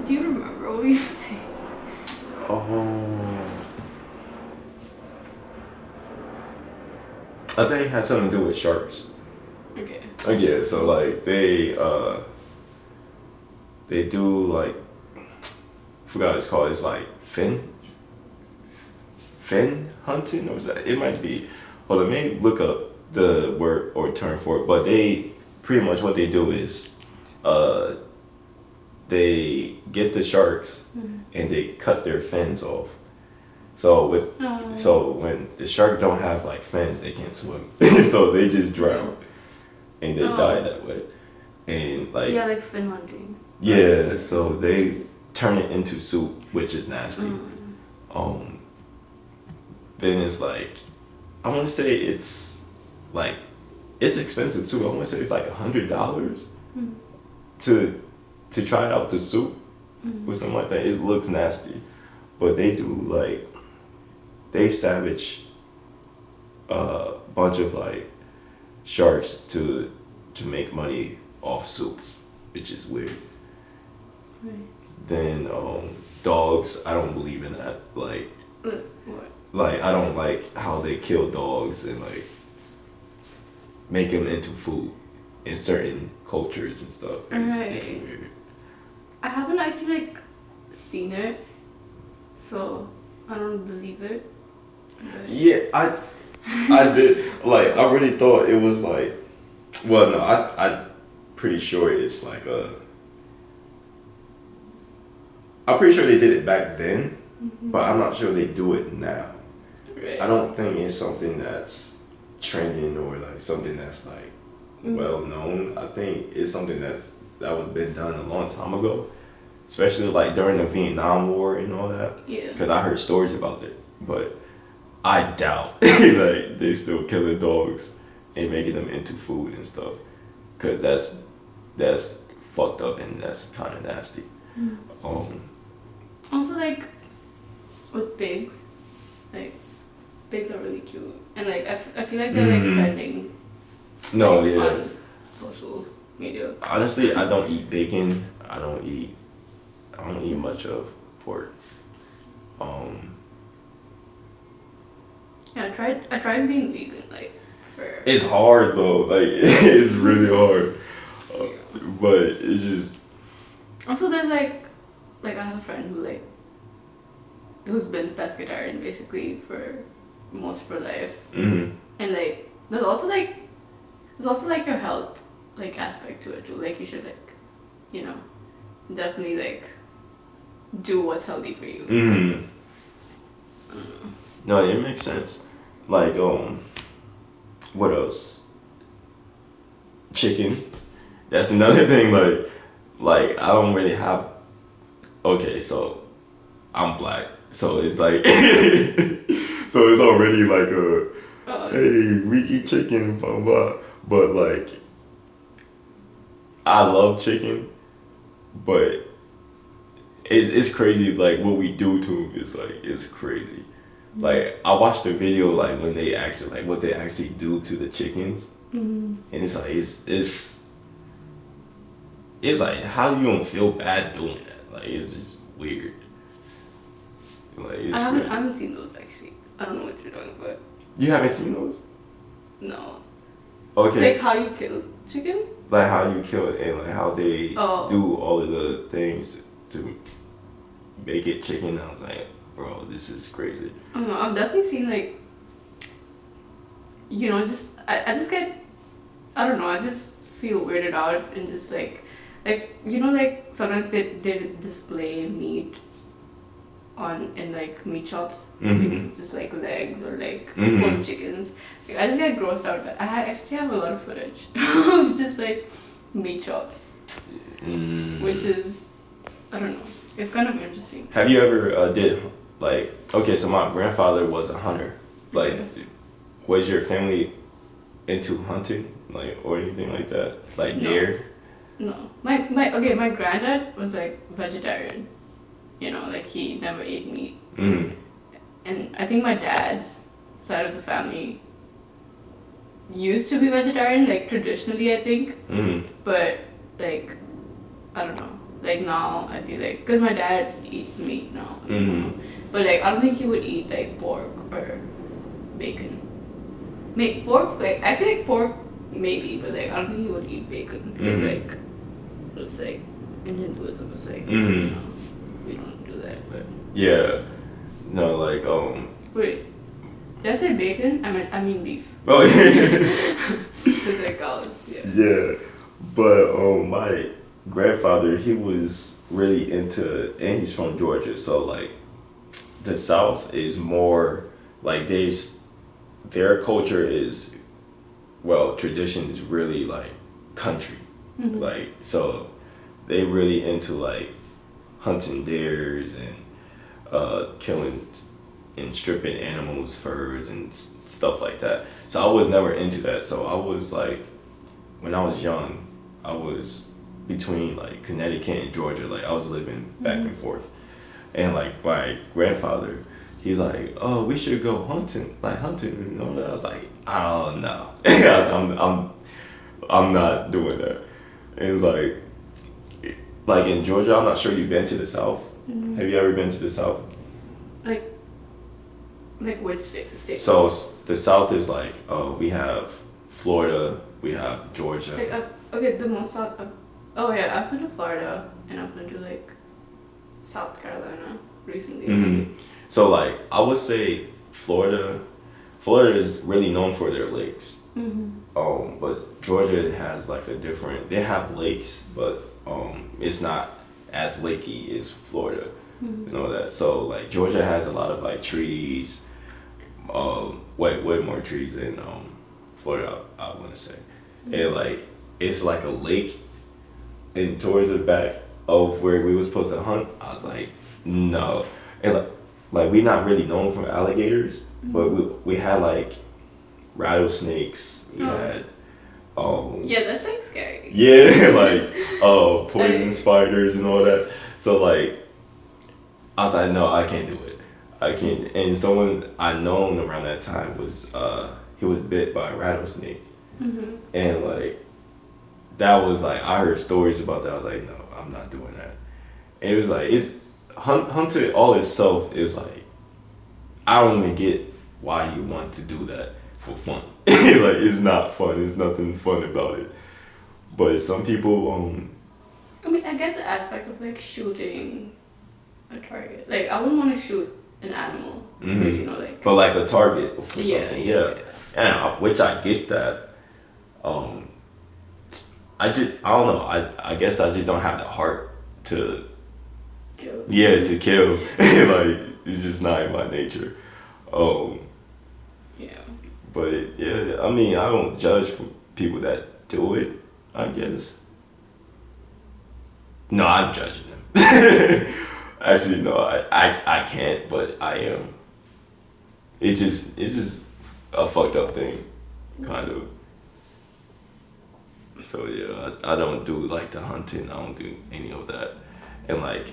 Do you remember what we were saying? Oh. I think it had something to do with sharks. Okay. Yeah, so like they do like forgot what it's called. It's like fin hunting, or is that it might be. Hold on, let me look up the word or term for it. But they pretty much what they do is they get the sharks and they cut their fins off. So so when the shark don't have like fins, they can't swim. So they just drown and they die that way. And like yeah, like fin hunting. yeah, so they turn it into soup, which is nasty. Then it's like I want to say it's like it's expensive too. I want to say it's like $100 to try out the soup or something like that. It looks nasty, but they do like they savage a bunch of like sharks to make money off soup, which is weird. Right. Then dogs, I don't believe in that. Like What? like I don't like how they kill dogs and like make them into food in certain cultures and stuff. It's weird. I haven't actually like seen it, so I don't believe it. But Yeah, I did like I really thought it was like well no I pretty sure it's like I'm pretty sure they did it back then, but I'm not sure they do it now. right. I don't think it's something that's trending or like something that's like well known. I think it's something that was been done a long time ago, especially like during the Vietnam War and all that. Yeah. Because I heard stories about it, but I doubt like they still killing dogs and making them into food and stuff. Because that's fucked up and that's kind of nasty. Also, like with pigs, like pigs are really cute, and like I feel like they're like trending. No, like, yeah. on social media. Honestly, I don't eat bacon. I don't eat much of pork. Yeah, I tried being vegan like for. It's hard though. Like it's really hard. But it's just. Also, there's like I have a friend who's been pescatarian basically for most of her life, and like there's also like your health like aspect to it too. Like you should like, definitely like do what's healthy for you. No, it makes sense. Like what else? Chicken. That's another thing. Like I don't really have. Okay, so I'm black, so it's like so it's already like hey, we eat chicken, blah blah. But like I love chicken, but it's crazy. Like what we do to them is like it's crazy. Like I watched a video like when they actually like what they actually do to the chickens, and it's like it's like how you don't feel bad doing that. Like it's just weird. Like it's I crazy. haven't seen those actually. I don't know what you're doing, but You haven't seen those? no. Okay. Like how you kill chicken? Like how you kill it and like how they do all of the things to make it chicken. I was like, bro, this is crazy. I don't know. I've definitely seen like, just I just get, I don't know. I just feel weirded out and just like like sometimes they display meat in like meat shops, like, just like legs or like full chickens. Like, I just get grossed out. But I actually have a lot of footage of just like meat shops, which is, I don't know. It's kind of interesting. Have you ever did like okay? So my grandfather was a hunter. Like, was your family into hunting, like or anything like that? Like deer? No. My granddad was like vegetarian. Like he never ate meat. And I think my dad's side of the family used to be vegetarian, like traditionally, I think. But like, I don't know. Like now, I feel like because my dad eats meat now, Mm-hmm. but like I don't think he would eat like pork or bacon. Make pork like I feel like pork maybe, but like I don't think he would eat bacon. It's like in Hinduism, it's like we don't do that. But Yeah. No, like wait, did I say bacon? I mean beef. Oh yeah. It's like cows, yeah. Yeah, but my grandfather, he was really into, and he's from Georgia, so like the South is more like their culture is, well, tradition is really like country, like so they really into like hunting deers and killing and stripping animals' furs and stuff like that. So I was never into that. So I was like, when I was young, I was between like Connecticut and Georgia. Like I was living back and forth, and like my grandfather, he's like, "Oh, we should go hunting, like hunting." And all that. I was like, "Oh no, I'm not doing that." And it was like in Georgia, I'm not sure you've been to the South. Have you ever been to the South? Like which state? So the South is like, we have Florida, we have Georgia. Like okay, the most south. Oh yeah, I've been to Florida and I've been to like South Carolina recently. Mm-hmm. So like I would say Florida is really known for their lakes. But Georgia has like a different. They have lakes, but it's not as lakey as Florida. You know that. So like Georgia has a lot of like trees. Way more trees than Florida. I want to say, and like it's like a lake, and towards the back of where we were supposed to hunt, I was like, no, and like we not really known for alligators, but we had like rattlesnakes. We had yeah, that's like scary. yeah, like poison spiders and all that. So like I was like, no, I can't do it. I can't. And someone I known around that time was he was bit by a rattlesnake, and like that was like I heard stories about that. I was like, no, I'm not doing that. And it was like it's hunting all itself is like I don't even get why you want to do that for fun. Like it's not fun. There's nothing fun about it. But some people I mean, I get the aspect of like shooting a target. Like I wouldn't want to shoot an animal, but, you know, like. But like a target for Yeah, something, yeah. and which I get that. I don't know. I guess I just don't have the heart to. Kill. Yeah, to kill. Like it's just not in my nature. Yeah. But yeah, I mean, I don't judge for people that do it. I guess. No, I'm judging them. Actually, no, I can't, but I am. It's just a fucked up thing, kind of. So yeah, I don't do like the hunting. I don't do any of that, and like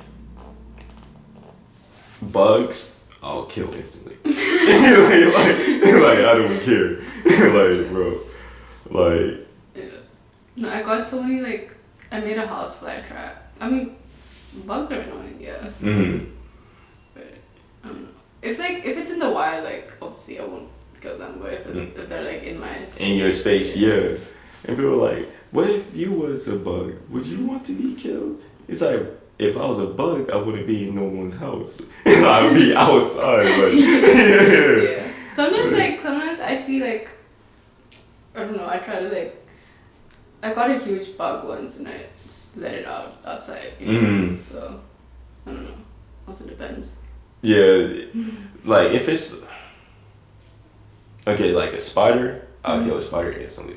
bugs, I'll kill instantly. like I don't care. Like bro, like. Yeah. No, I got so many like I made a housefly trap. I mean, bugs are annoying, yeah. But I don't know. If it's in the wild, like obviously I won't kill them. But if they're like in my space, in your space, yeah. And people are like, what if you was a bug? Would you want to be killed? It's like if I was a bug, I wouldn't be in no one's house. I would be outside. Like, yeah. Sometimes actually like I don't know. I try to like I got a huge bug once and I just let it out outside. You know? So I don't know. Also depends. Yeah, like if it's okay, like a spider, I'll kill a spider instantly.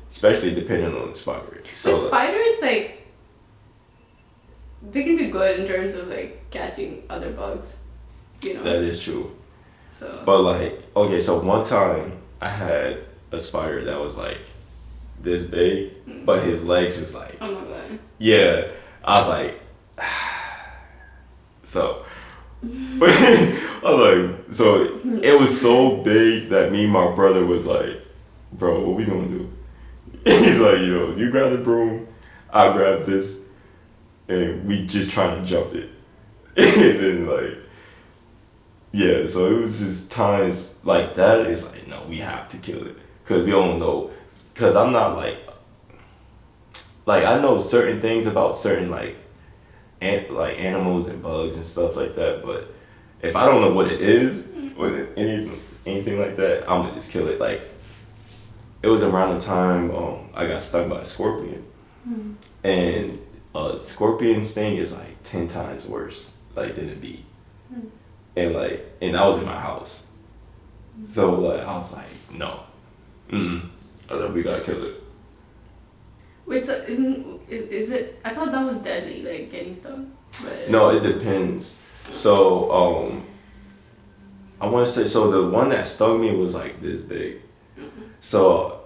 Especially depending on the spider. So but spiders like they can be good in terms of like catching other bugs. You know. That is true. So. But like okay, so one time I had a spider that was like this big, but his legs was like. Oh my god. Yeah, I was like, so. I was like, so it was so big that me and my brother was like, bro, what we gonna do? He's like, you grab the broom, I grab this, and we just trying to jump it. And then like, yeah, so it was just times like that. It's like, no, we have to kill it because we don't know. Because I'm not like I know certain things about certain like like animals and bugs and stuff like that, but if I don't know what it is, anything like that, I'm gonna just kill it. Like it was around the time I got stung by a scorpion, and a scorpion sting is like 10 times worse like than a bee, and I was in my house, so like I was like no, I thought we gotta kill it. Wait, so is it? I thought that was deadly, like getting stung. But No, it depends. So I want to say so the one that stung me was like this big. So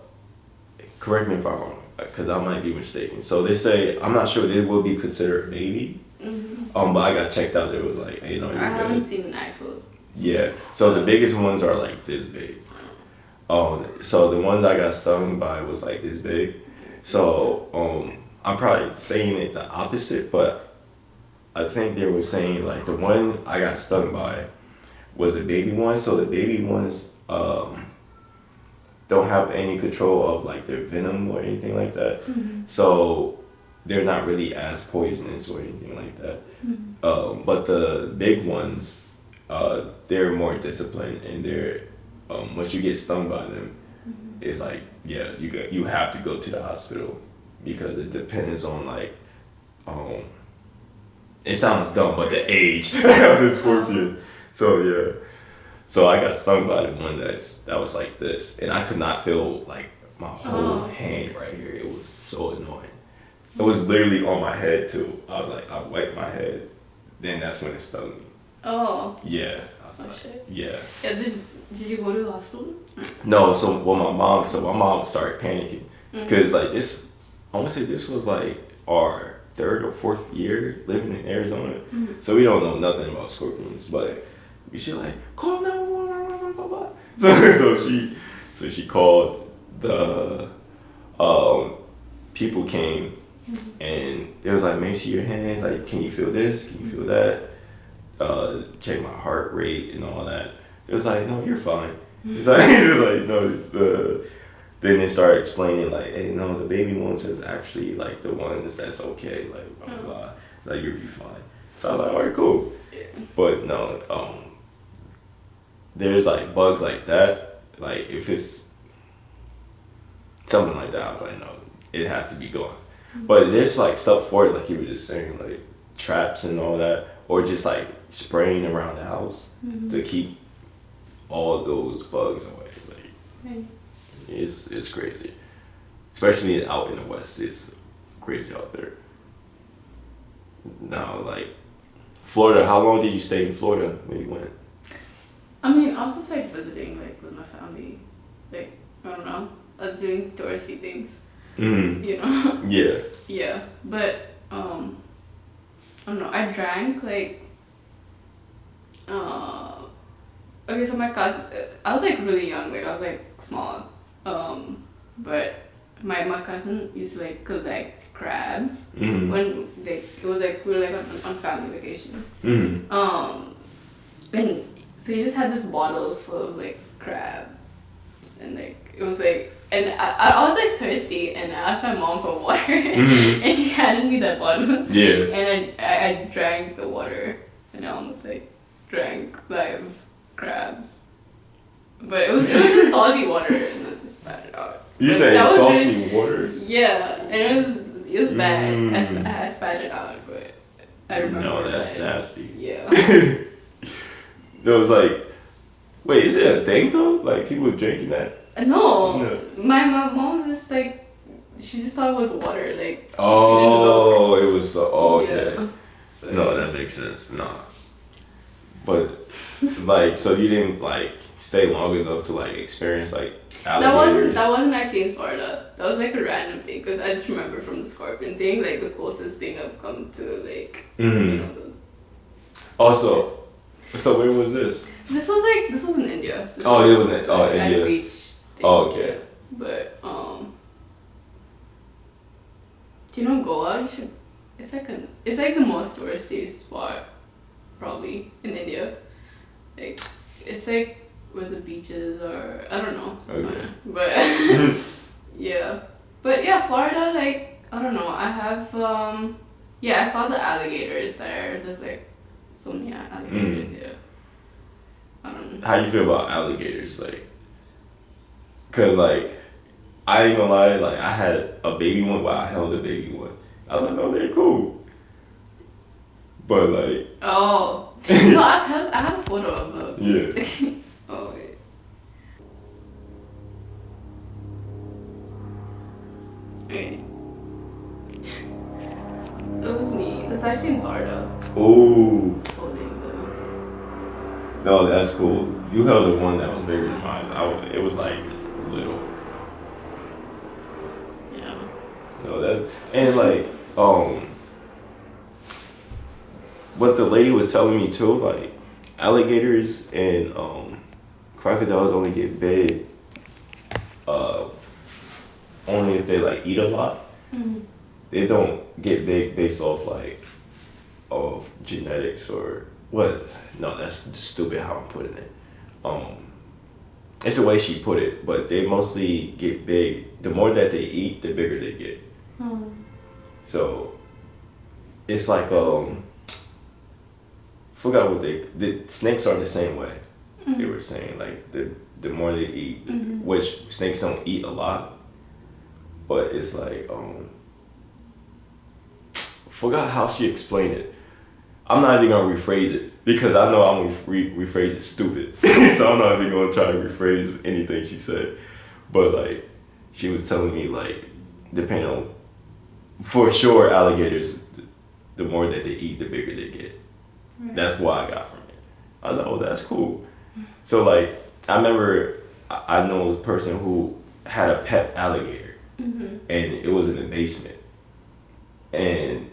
correct me if I'm wrong, because I might be mistaken. So they say I'm not sure they will be considered a baby. But I got checked out. It was like, hey, no, I haven't seen an actual. Yeah. So the biggest ones are like this big. So the ones I got stung by was like this big. So I'm probably saying it the opposite, but I think they were saying like the one I got stung by was a baby one. So the baby ones don't have any control of like their venom or anything like that. So they're not really as poisonous or anything like that. But the big ones, they're more disciplined, and they're once you get stung by them, it's like yeah, you have to go to the hospital because it depends on like it sounds dumb, but the age of the scorpion. So yeah, so I got stung by the one that was like this, and I could not feel like my whole hand right here. It was so annoying. It was literally on my head too. I was like, I wiped my head, then that's when it stung me. Oh. Yeah. I was like, shit. Yeah. Yeah. Did you go to the hospital? No. So my mom started panicking because like this, I want to say this was like our 3rd or 4th year living in Arizona, so we don't know nothing about scorpions, but she like call 911, blah blah. So she called the people came. And it was like, make sure your hand, like, can you feel this? Can you feel that? Check my heart rate and all that. It was like, no, you're fine. It's like no. Then they started explaining like, hey, no, the baby ones is actually like the ones that's okay, like blah blah blah, like you'll be fine. So I was like, all right, cool. But no, there's like bugs like that. Like if it's something like that, I was like, no, it has to be gone. But there's like stuff for it, like you were just saying, like traps and all that, or just like spraying around the house to keep all those bugs away. Like it's crazy, especially out in the West. It's crazy out there. Now, like Florida, how long did you stay in Florida when you went? I mean, I was just like visiting, like with my family. Like I don't know, I was doing touristy things. You know. Yeah. Yeah, but I don't know. I drank like okay, so my cousin. I was like really young. Like I was like small. But my cousin used to like collect crabs when it was like we were like on family vacation. And so he just had this bottle full of like crabs, and like it was like. And I was like thirsty, and I asked my mom for water, and she handed me that bottle. Yeah. And I drank the water, and I almost like drank live crabs. But it was just salty water, and I just spat it out. You Like, say that was salty really- water? Yeah, and it was bad. I spat it out, but I remember. No, that's that. nasty. Yeah. It was like, wait, is it a thing though? Like people drinking that? No, No. my mom was just like, she just thought it was water, like. Oh, it was so okay. Yeah. No, that makes sense. Nah. But like, so you didn't like stay long enough to like experience like alligators? That wasn't actually in Florida. That was like a random thing because I just remember from the scorpion thing, like the closest thing I've come to like you know those. Also, so where was this? This was in India. This It was in India. At beach. Thing. Oh, okay. But do you know Goa? You should it's like the most touristy spot probably in India. Like it's like where the beaches are. I don't know. It's Okay. fine. But yeah. But yeah, Florida, like I don't know. I have yeah, I saw the alligators there. There's like so many alligators here. I don't know. How you feel about alligators? Like, cause like I ain't gonna lie, like I had a baby one, but I held a baby one. I was like, oh, they're cool. But like, Oh. No, I have a photo of them. yeah. Oh wait. Okay. That was me. That's actually in Florida. Ooh. Just holding them. No, that's cool. You held the one that was bigger than mine. It was like little. Yeah. No, that's and like what the lady was telling me too, like alligators and crocodiles only get big only if they like eat a lot. Mm-hmm. They don't get big based off like of genetics or what. No, that's stupid how I'm putting it. It's the way she put it, but they mostly get big. The more that they eat, the bigger they get. Oh. So it's like forgot what the snakes are the same way. They were saying like the more they eat, which snakes don't eat a lot, but it's like forgot how she explained it. I'm not even gonna rephrase it because I know I'm gonna rephrase it stupid. So I'm not even gonna try to rephrase anything she said. But like she was telling me like depending on for sure alligators, the more that they eat, the bigger they get. Right. That's what I got from it. I was like, oh, that's cool. So like I remember I know a person who had a pet alligator, and it was in the basement, and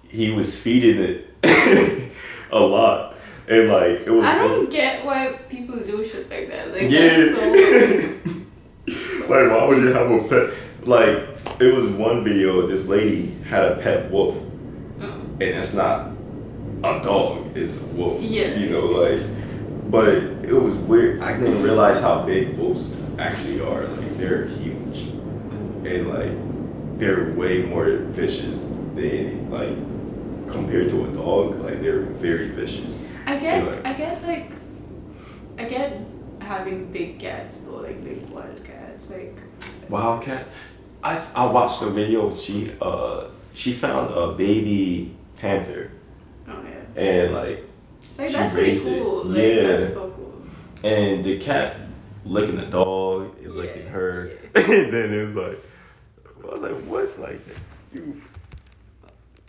he was feeding it a lot, and like it was. I don't get why people do shit like that. Like yeah. That's so. Like why would you have a pet? Like it was one video. This lady had a pet wolf, and it's not a dog. It's a wolf. Yeah. You know, like, but it was weird. I didn't realize how big wolves actually are. Like they're huge, and like they're way more vicious than like. Compared to a dog, like they're very vicious. I get having big cats though, like big wild cats, like. Wildcat. I watched a video. She found a baby panther. Oh yeah. And like she that's pretty raised cool. it. Yeah. That's so cool. And the cat licking the dog, licking her, and then it was like, I was like, what, like you.